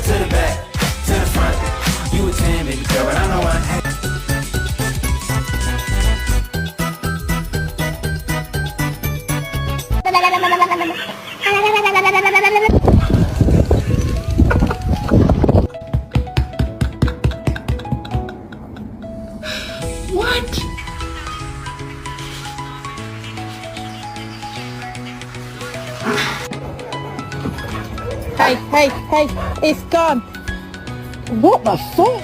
to the back, to the front. You a 10, baby girl, but I know I ain't. What? Hey, it's gone. What the fuck?